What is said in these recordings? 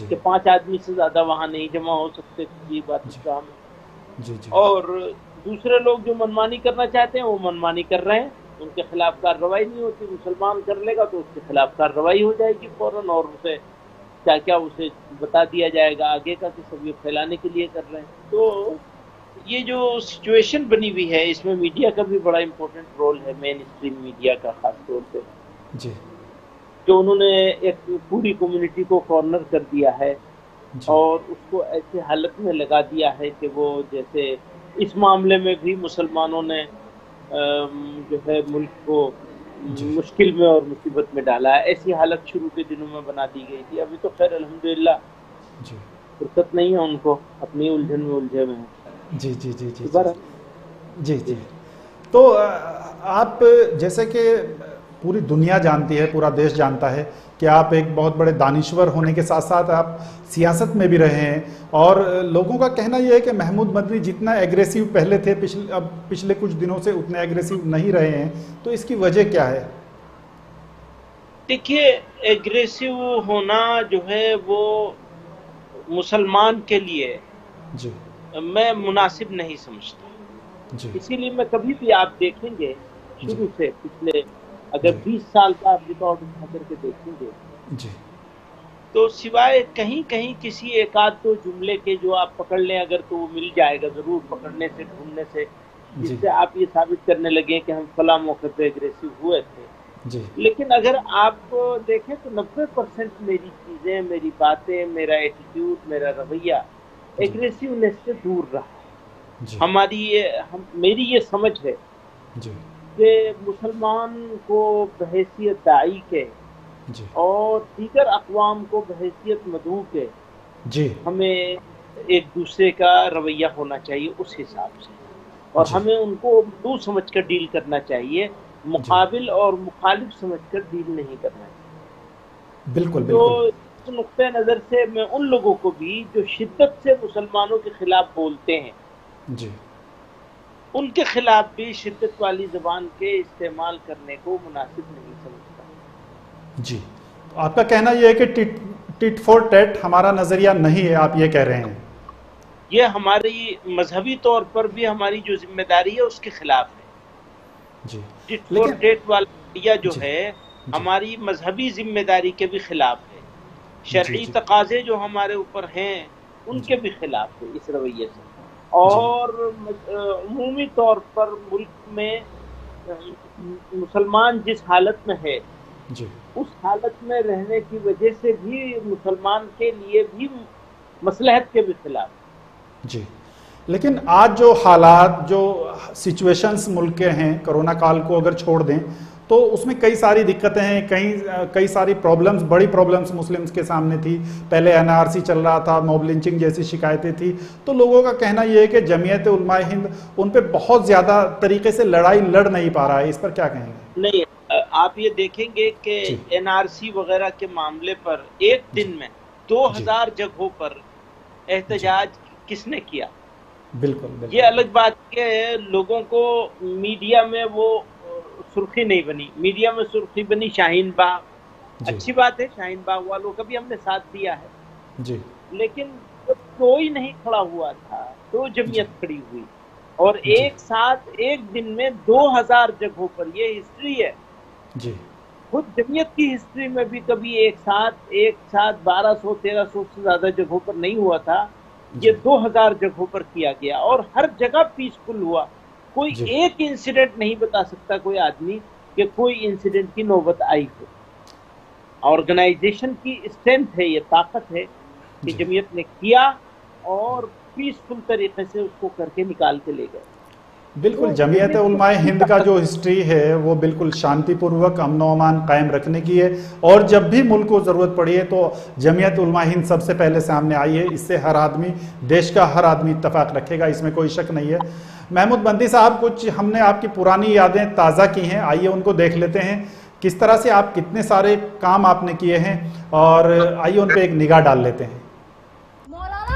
کہ 5 آدمی سے زیادہ وہاں نہیں جمع ہو سکتے یہ بات اسلام ہے. اور دوسرے لوگ جو منمانی کرنا چاہتے ہیں وہ منمانی کر رہے ہیں, ان کے خلاف کارروائی نہیں ہوتی. مسلمان کر لے گا تو اس کے خلاف کارروائی ہو جائے گی فوراً, اور اسے کیا کیا اسے بتا دیا جائے گا آگے کا کہ سب یہ پھیلانے کے لیے کر رہے ہیں. تو یہ جو سچویشن بنی ہوئی ہے اس میں میڈیا کا بھی بڑا امپورٹنٹ رول ہے, مین اسٹریم میڈیا کا خاص طور پہ, جو انہوں نے ایک پوری کمیونٹی کو کارنر کر دیا ہے اور اس کو ایسے حالت میں لگا دیا ہے کہ وہ جیسے اس معاملے میں بھی مسلمانوں نے جو ہے ملک کو مشکل میں اور مصیبت میں ڈالا ہے. ایسی حالت شروع کے دنوں میں بنا دی گئی تھی. ابھی تو خیر الحمدللہ فرصت نہیں ہے ان کو, اپنی الجھن میں الجھے ہوئے ہیں. جی جی جی جی جی جی. تو آپ جیسے کہ پوری دنیا جانتی ہے, پورا دیش جانتا ہے کہ آپ ایک بہت بڑے دانشور ہونے کے ساتھ ساتھ آپ سیاست میں بھی رہے ہیں, اور لوگوں کا کہنا یہ ہے کہ محمود مدنی جتنا ایگریسو پہلے تھے اب پچھلے کچھ دنوں سے اتنے ایگریسو نہیں رہے ہیں, تو اس کی وجہ کیا ہے؟ دیکھیے, ایگریسو ہونا جو ہے وہ مسلمان کے لیے میں مناسب نہیں سمجھتا. اسی لیے میں کبھی بھی آپ دیکھیں گے شروع سے پچھلے اگر 20 سال کا آپ ریکارڈ اٹھا کر کے دیکھیں گے تو سوائے کہیں کہیں کسی ایک آدھ دو جملے کے جو آپ پکڑ لیں اگر تو وہ مل جائے گا ضرور پکڑنے سے ڈھونڈنے سے, جس سے آپ یہ ثابت کرنے لگے کہ ہم فلاں موقع پہ ایگریسو ہوئے تھے. لیکن اگر آپ دیکھیں تو 90% میری چیزیں, میری باتیں, میرا ایٹیٹیوڈ, میرا رویہ ایگریسونیس سے دور رہا. میری یہ سمجھ ہے کہ مسلمان کو بحیثیت داعی کے اور دیگر اقوام کو بحیثیت مدعو کے ہمیں ایک دوسرے کا رویہ ہونا چاہیے اس حساب سے, اور ہمیں ان کو مدعو سمجھ کر ڈیل کرنا چاہیے, مقابل اور مخالف سمجھ کر ڈیل نہیں کرنا چاہیے. بالکل. تو اس نقطۂ نظر سے میں ان لوگوں کو بھی جو شدت سے مسلمانوں کے خلاف بولتے ہیں ان کے خلاف بھی شدت والی زبان کے استعمال کرنے کو مناسب نہیں سمجھتا. جی, آپ کا کہنا یہ ہے کہ ٹٹ فور ٹیٹ ہمارا نظریہ نہیں ہے, آپ یہ کہہ رہے ہیں؟ یہ ہماری مذہبی طور پر بھی ہماری جو ذمہ داری ہے اس کے خلاف ہے. ٹٹ فور ٹیٹ والا نظریہ جو ہے ہماری مذہبی ذمہ داری کے بھی خلاف ہے, شرعی تقاضے جو ہمارے اوپر ہیں ان کے بھی خلاف ہے اس رویے سے. اور عمومی طور پر ملک میں مسلمان جس حالت میں ہے اس حالت میں رہنے کی وجہ سے بھی مسلمان کے لیے بھی مصلحت کے بھی خلاف. لیکن آج جو حالات, جو سچویشنز ملک کے ہیں, کرونا کال کو اگر چھوڑ دیں تو اس میں کئی ساری دقتیں ہیں, کئی ساری پرابلمز, بڑی پرابلمز مسلمز کے سامنے تھی. پہلے NRC چل رہا تھا, موب لنچنگ جیسی شکایتیں تھی, تو لوگوں کا کہنا یہ ہے کہ جمعیت علماء ہند ان پہ بہت زیادہ طریقے سے لڑائی لڑ نہیں پا رہا ہے. اس پر کیا کہیں گے؟ نہیں, آپ یہ دیکھیں گے کہ NRC وغیرہ کے معاملے پر ایک دن میں 2000 جگہوں پر احتجاج کس نے کیا؟ بالکل. یہ الگ بات کہ لوگوں کو میڈیا میں وہ سرخی نہیں بنی. میڈیا میں سرخی بنی شاہین باغ, اچھی بات ہے, شاہین باغ والوں کا بھی ہم نے ساتھ دیا ہے, لیکن کوئی نہیں کھڑا ہوا تھا تو جمعیت کھڑی ہوئی, اور ایک ساتھ ایک دن میں 2000 جگہوں پر, یہ ہسٹری ہے. خود جمعیت کی ہسٹری میں بھی کبھی ایک ساتھ 1200-1300 سے زیادہ جگہوں پر نہیں ہوا تھا. یہ 2000 جگہوں پر کیا گیا اور ہر جگہ پیسفل ہوا. کوئی ایک انسیڈنٹ نہیں بتا سکتا کوئی آدمی کہ کوئی انسیڈنٹ کی نوبت آئی ہو. آرگنائزیشن کی اسٹرینتھ ہے, یہ طاقت ہے کہ جمعیت نے کیا اور پیسفل طریقے سے اس کو کر کے نکال کے لے گئے. بالکل. جمعیت علماء ہند کا جو ہسٹری ہے وہ بالکل شانتی پوروک امن و امان قائم رکھنے کی ہے, اور جب بھی ملک کو ضرورت پڑی ہے تو جمعیت علماء ہند سب سے پہلے سامنے آئی ہے. اس سے ہر آدمی, دیش کا ہر آدمی اتفاق رکھے گا, اس میں کوئی شک نہیں ہے. محمود مدنی صاحب, کچھ ہم نے آپ کی پرانی یادیں تازہ کی ہیں, آئیے ان کو دیکھ لیتے ہیں. کس طرح سے آپ کتنے سارے کام آپ نے کیے ہیں, اور آئیے ان پہ ایک نگاہ ڈال لیتے ہیں.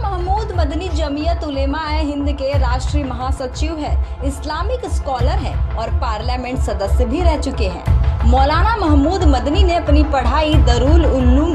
محمود مدنی جمعیت علماء ہند کے راشٹری مہا سچیو ہے, اسلامک اسکالر ہے اور پارلیمنٹ سدسیہ بھی رہ چکے ہیں. مولانا محمود مدنی نے اپنی پڑھائی دارالعلوم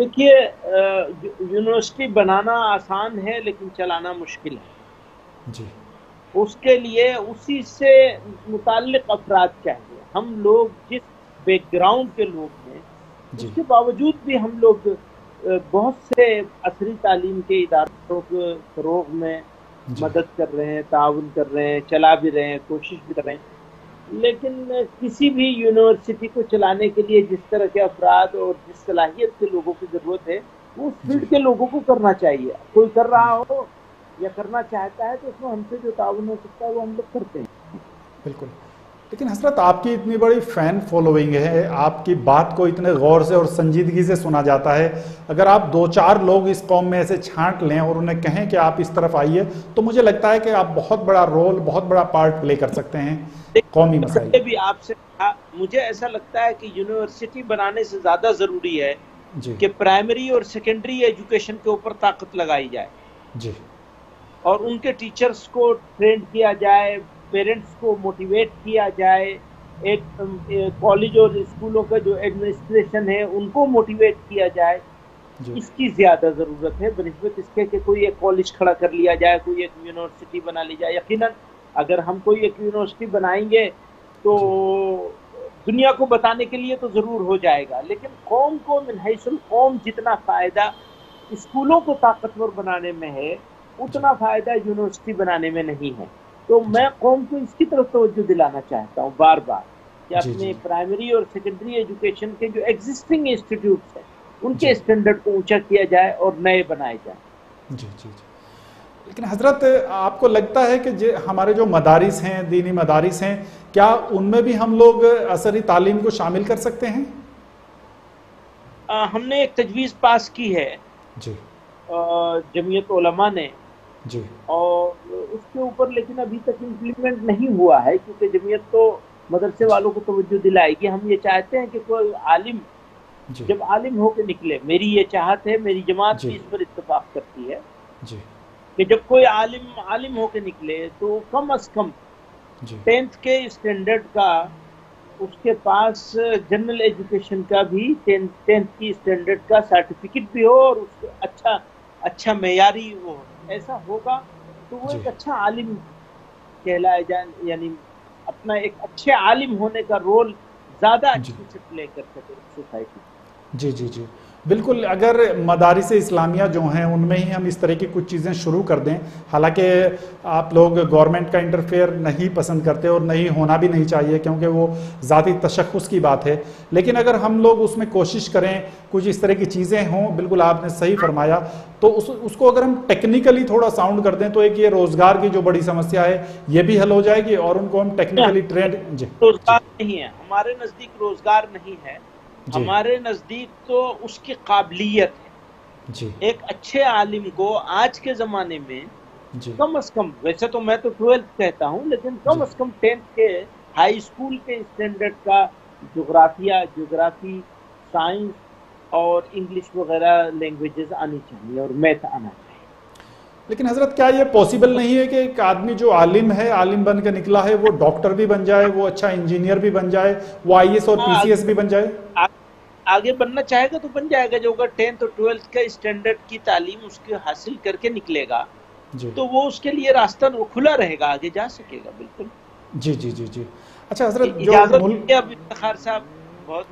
دیکھیے یونیورسٹی بنانا آسان ہے لیکن چلانا مشکل ہے جی. اس کے لیے اسی سے متعلق افراد چاہیے. ہم لوگ جس بیک گراؤنڈ کے لوگ ہیں اس کے باوجود بھی ہم لوگ بہت سے عصری تعلیم کے اداروں کے فروغ میں مدد کر رہے ہیں، تعاون کر رہے ہیں، چلا بھی رہے ہیں، کوشش بھی کر رہے ہیں. لیکن کسی بھی یونیورسٹی کو چلانے کے لیے جس طرح کے افراد اور جس صلاحیت کے لوگوں کی ضرورت ہے وہ اس فیلڈ کے لوگوں کو کرنا چاہیے. کوئی کر رہا ہو یا کرنا چاہتا ہے تو اس میں ہم سے جو تعاون ہو سکتا ہے وہ ہم لوگ کرتے ہیں. بالکل. لیکن حضرت آپ کی اتنی بڑی فین فالوئنگ ہے، آپ کی بات کو اتنے غور سے اور سنجیدگی سے سنا جاتا ہے. اگر آپ 2-4 لوگ اس قوم میں ایسے چھانٹ لیں اور انہیں کہیں کہ آپ اس طرف آئیے تو مجھے لگتا ہے کہ آپ بہت بڑا رول، بہت بڑا پارٹ پلے کر سکتے ہیں قومی مسائل. بھی آپ سے کہا، مجھے ایسا لگتا ہے کہ یونیورسٹی بنانے سے زیادہ ضروری ہے کہ پرائمری اور سیکنڈری ایجوکیشن کے اوپر طاقت لگائی جائے جی، اور ان کے ٹیچرز کو ٹرین کیا جائے، پیرنٹس کو موٹیویٹ کیا جائے، ایک کالج اور اسکولوں کا جو ایڈمنسٹریشن ہے ان کو موٹیویٹ کیا جائے. اس کی زیادہ ضرورت ہے بنسبت اس کے کہ کوئی ایک کالج کھڑا کر لیا جائے، کوئی ایک یونیورسٹی بنا لی جائے. یقیناً اگر ہم کوئی ایک یونیورسٹی بنائیں گے تو دنیا کو بتانے کے لیے تو ضرور ہو جائے گا، لیکن قوم کو من حیث القوم جتنا فائدہ اسکولوں کو طاقتور بنانے میں ہے اتنا فائدہ یونیورسٹی بنانے میں نہیں ہے. تو میں قوم کو اس کی طرف توجہ دلانا چاہتا ہوں بار بار کہ اپنے پرائمری اور سیکنڈری ایجوکیشن کے جو ایگزسٹنگ انسٹیٹیوٹس ہیں ان کے اسٹینڈرڈ کو اونچا کیا جائے اور نئے بنائے جائیں. جی جی جی. لیکن حضرت آپ کو لگتا ہے کہ ہمارے جو مدارس ہیں، دینی مدارس ہیں، کیا ان میں بھی ہم لوگ عصری تعلیم کو شامل کر سکتے ہیں؟ ہم نے ایک تجویز پاس کی ہے جی جمعیت علماء نے جی، اور اس کے اوپر لیکن ابھی تک امپلیمنٹ نہیں ہوا ہے کیونکہ جمعیت تو مدرسے والوں کو توجہ دلائے گی. ہم یہ چاہتے ہیں کہ کوئی عالم جب عالم ہو کے نکلے، میری یہ چاہت ہے، میری جماعت بھی اس پر اتفاق کرتی ہے کہ جب کوئی عالم ہو کے نکلے تو کم از کم 10th کے اسٹینڈرڈ کا اس کے پاس جنرل ایجوکیشن کا بھی 10th کی اسٹینڈرڈ کا سرٹیفکیٹ بھی ہو اور اس کو اچھا معیاری وہ ایسا ہوگا تو وہ ایک اچھا عالم کہلائے جائے، یعنی اپنا ایک اچھے عالم ہونے کا رول زیادہ اچھے سے پلے کر سکے سوسائٹی. جی جی جی بالکل. اگر مدارس اسلامیہ جو ہیں ان میں ہی ہم اس طرح کی کچھ چیزیں شروع کر دیں، حالانکہ آپ لوگ گورنمنٹ کا انٹرفیئر نہیں پسند کرتے اور نہیں ہونا بھی نہیں چاہیے کیونکہ وہ ذاتی تشخص کی بات ہے، لیکن اگر ہم لوگ اس میں کوشش کریں کچھ اس طرح کی چیزیں ہوں، بالکل آپ نے صحیح فرمایا، تو اس کو اگر ہم ٹیکنیکلی تھوڑا ساؤنڈ کر دیں تو ایک یہ روزگار کی جو بڑی سمسیا ہے یہ بھی حل ہو جائے گی اور ان کو ہم ٹیکنیکلی ٹرینڈ. روزگار نہیں ہے ہمارے نزدیک، روزگار نہیں ہے ہمارے نزدیک، تو اس کی قابلیت ہے. ایک اچھے عالم کو آج کے زمانے میں کم از کم، ویسے تو میں تو 12th کہتا ہوں، لیکن کم از کم 10th کے ہائی اسکول کے اسٹینڈرڈ کا جغرافی، سائنس اور انگلش وغیرہ لینگویجز آنی چاہیے اور میتھ آنا چاہیے. لیکن حضرت کیا یہ پاسبل نہیں ہے کہ ایک آدمی جو عالم ہے، عالم بن کے نکلا ہے، وہ ڈاکٹر بھی بن جائے، وہ اچھا انجینئر بھی بن جائے، وہ IAS اور PCS بھی بن جائے؟ آگے بننا چاہے گا تو بن جائے گا. جو اگر 10th اور 12th کا اسٹینڈرڈ کی تعلیم اس کے حاصل کر کے نکلے گا تو وہ اس کے لیے راستہ کھلا رہے گا، آگے جا سکے گا. بالکل. جی جی جی جی. اچھا حضرت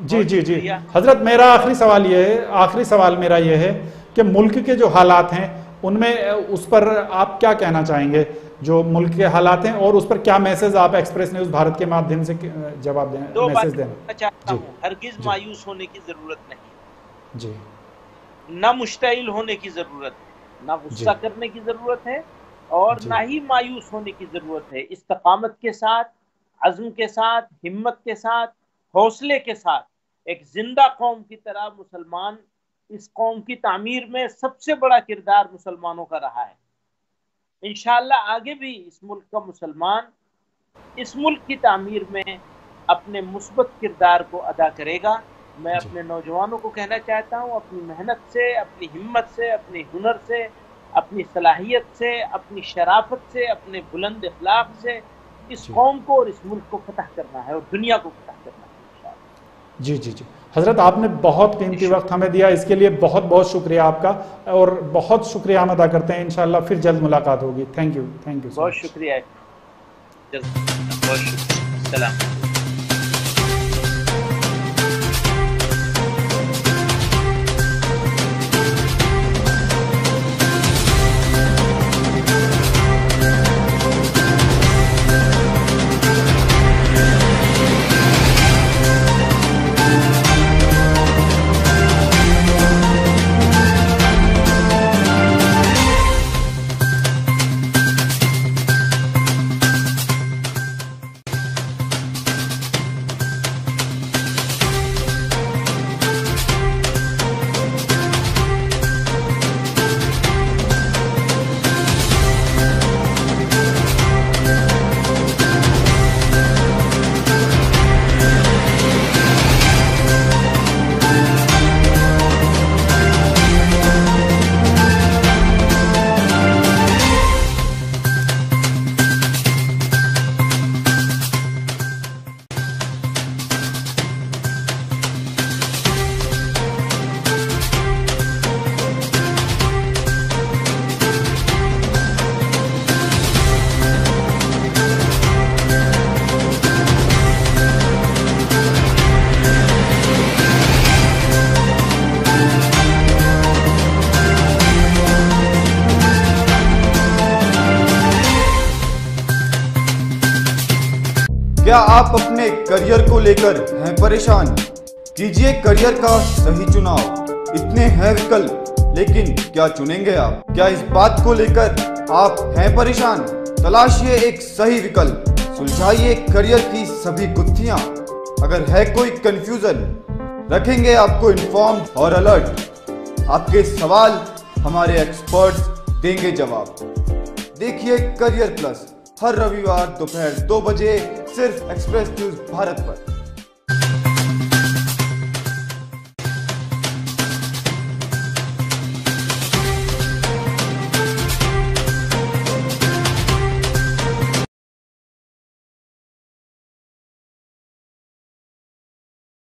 جی جی جی حضرت میرا آخری سوال میرا یہ ہے کہ ملک کے جو حالات ہیں ان میں اس پر آپ کیا کہنا چاہیں گے؟ جو ملک کے حالات ہیں اور اس پر کیا میسج آپ ایکسپریس نیوز بھارت کے مادھیم سے جواب دیں، میسج دینا چاہتا ہوں. ہرگز مایوس ہونے کی ضرورت نہیں، جی، نہ مشتعل ہونے کی ضرورت ہے، نہ غصہ کرنے کی ضرورت ہے اور نہ ہی مایوس ہونے کی ضرورت ہے. استقامت کے ساتھ، عزم کے ساتھ، ہمت کے ساتھ، حوصلے کے ساتھ ایک زندہ قوم کی طرح مسلمان، اس قوم کی تعمیر میں سب سے بڑا کردار مسلمانوں کا رہا ہے. انشاءاللہ آگے بھی اس ملک کا مسلمان اس ملک کی تعمیر میں اپنے مثبت کردار کو ادا کرے گا. میں اپنے نوجوانوں کو کہنا چاہتا ہوں، اپنی محنت سے، اپنی ہمت سے، اپنی ہنر سے، اپنی صلاحیت سے، اپنی شرافت سے، اپنے بلند اخلاق سے اس قوم کو اور اس ملک کو فتح کرنا ہے اور دنیا کو فتح کرنا ہے. جی جی جی حضرت آپ نے بہت قیمتی وقت ہمیں دیا، اس کے لیے بہت بہت شکریہ آپ کا، اور بہت شکریہ ہم ادا کرتے ہیں، انشاءاللہ پھر جلد ملاقات ہوگی. Thank you. بہت شکریہ. بہت شکریہ. السلام. کیا آپ اپنے کریئر کو لے کر ہیں پریشان؟ کیجئے کریئر کا صحیح چناؤ. اتنے ہیں وکلپ لیکن کیا چنیں گے آپ؟ کیا اس بات کو لے کر آپ ہیں پریشان؟ تلاشیے ایک صحیح وکلپ، سلجھائیے کریئر کی سبھی گتھیاں. اگر ہے کوئی کنفیوژن رکھیں گے آپ کو انفارمڈ اور الرٹ. آپ کے سوال ہمارے ایکسپرٹس دیں گے جواب. دیکھیے کریئر پلس ہر رویوار دوپہر 2 بجے صرف ایکسپریس نیوز بھارت پر.